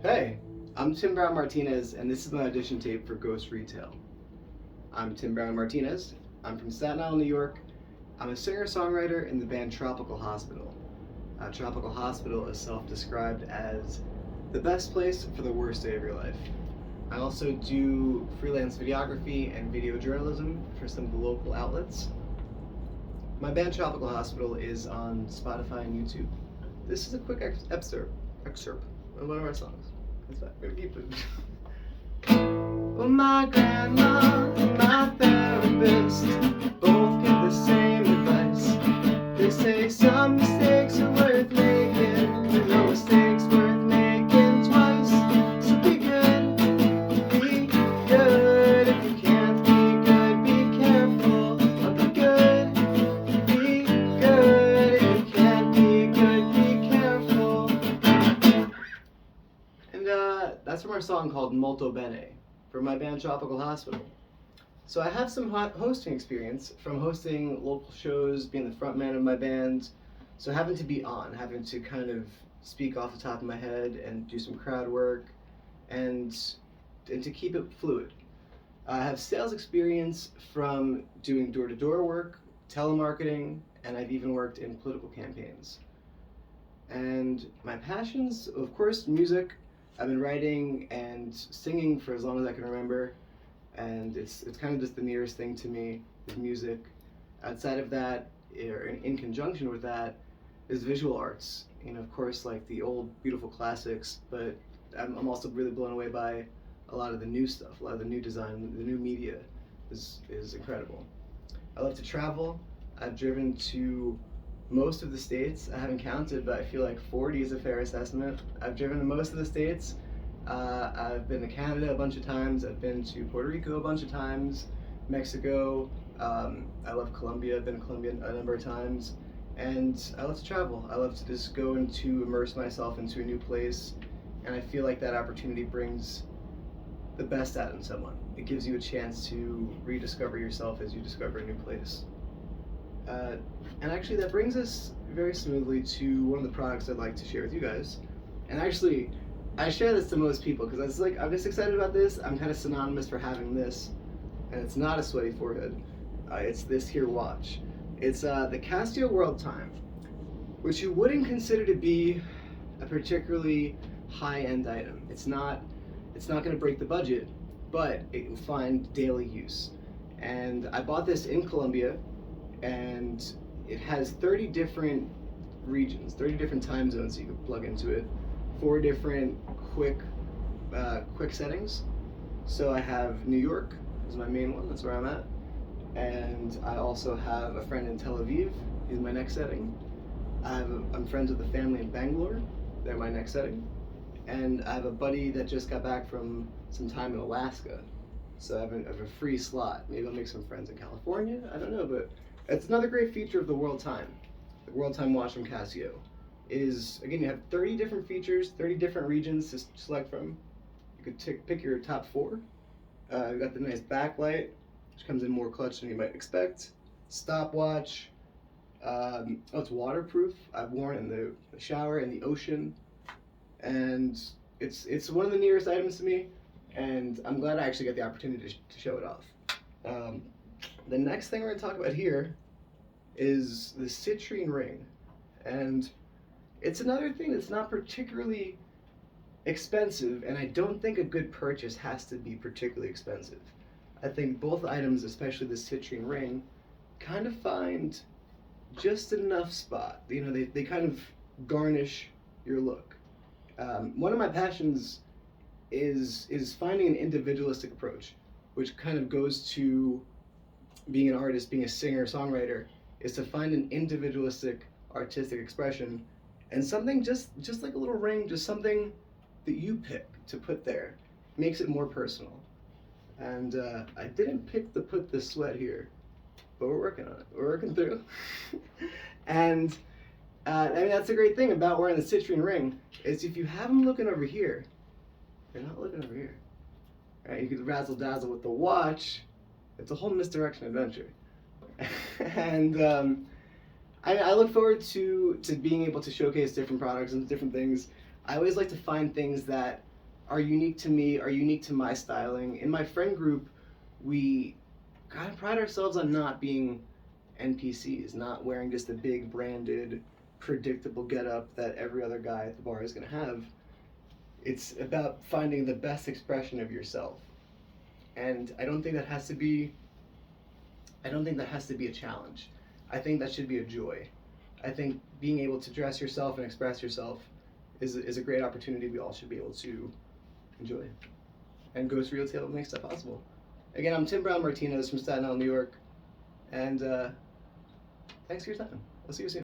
Hey, I'm Tim Brown-Martinez, and this is my audition tape for Ghost Retail. I'm Tim Brown-Martinez. I'm from Staten Island, New York. I'm a singer-songwriter in the band Tropical Hospital. Tropical Hospital is self-described as the best place for the worst day of your life. I also do freelance videography and video journalism for some of the local outlets. My band Tropical Hospital is on Spotify and YouTube. This is a quick excerpt of one of our songs. That's fine. We're gonna keep it. Well, my grandma and my therapist both give the same advice. They say some mistakes are worth making, but no mistakes worth making twice. So be good, be good. If you can't be good, be careful. But be good, be good. If you can't be good, be careful. And that's from our song called Molto Bene for my band Tropical Hospital. So I have some hosting experience from hosting local shows, being the front man of my band, so having to be on, having to kind of speak off the top of my head and do some crowd work and to keep it fluid. I have sales experience from doing door-to-door work, telemarketing, and I've even worked in political campaigns. And my passions, of course, music. I've been writing and singing for as long as I can remember, and it's kind of just the nearest thing to me is music. Outside of that, or in conjunction with that, is visual arts. You know, of course, like the old beautiful classics, but I'm also really blown away by a lot of the new stuff, a lot of the new design, the new media is incredible. I love to travel. I've driven to most of the states. I haven't counted, but I feel like 40 is a fair assessment. I've driven to most of the states. I've been to Canada a bunch of times. I've been to Puerto Rico a bunch of times, Mexico. I love Colombia. I've been to Colombia a number of times. And I love to travel. I love to just go and to immerse myself into a new place. And I feel like that opportunity brings the best out in someone. It gives you a chance to rediscover yourself as you discover a new place. And actually that brings us very smoothly to one of the products I'd like to share with you guys. And actually, I share this to most people because it's like, I'm just excited about this. I'm kind of synonymous for having this. And it's not a sweaty forehead. It's this here watch. It's the Casio World Time, which you wouldn't consider to be a particularly high-end item. It's not going to break the budget, but it will find daily use. And I bought this in Colombia, and it has 30 different regions, 30 different time zones you can plug into it, 4 different quick settings. So I have New York is my main one, that's where I'm at. And I also have a friend in Tel Aviv, he's my next setting. I'm friends with a family in Bangalore, they're my next setting. And I have a buddy that just got back from some time in Alaska. So I have a free slot. Maybe I'll make some friends in California, I don't know, but it's another great feature of the World Time. The World Time watch from Casio is, again, you have 30 different features, 30 different regions to select from. You could pick your top 4. You've got the nice backlight, which comes in more clutch than you might expect. Stopwatch. It's waterproof. I've worn it in the shower, in the ocean. And it's one of the nearest items to me, and I'm glad I actually got the opportunity to show it off. The next thing we're going to talk about here is the citrine ring. And it's another thing that's not particularly expensive, and I don't think a good purchase has to be particularly expensive. I think both items, especially the citrine ring, kind of find just enough spot. You know, they kind of garnish your look. One of my passions is finding an individualistic approach, which kind of goes to being an artist, being a singer, songwriter, is to find an individualistic artistic expression, and something just like a little ring, just something that you pick to put there, makes it more personal. And I didn't pick to put the sweat here, but we're working on it. We're working through. And I mean, that's the great thing about wearing the citrine ring, is if you have them looking over here, they're not looking over here. Right? You could razzle dazzle with the watch. It's a whole misdirection adventure. And I look forward to being able to showcase different products and different things. I always like to find things that are unique to me, are unique to my styling. In my friend group, we kind of pride ourselves on not being NPCs, not wearing just a big branded, predictable getup that every other guy at the bar is going to have. It's about finding the best expression of yourself. And I don't think that has to be a challenge. I think that should be a joy. I think being able to dress yourself and express yourself is a great opportunity we all should be able to enjoy. And Ghost Retail makes that possible. Again, I'm Tim Brown-Martinez from Staten Island, New York, and thanks for your time. I'll see you soon.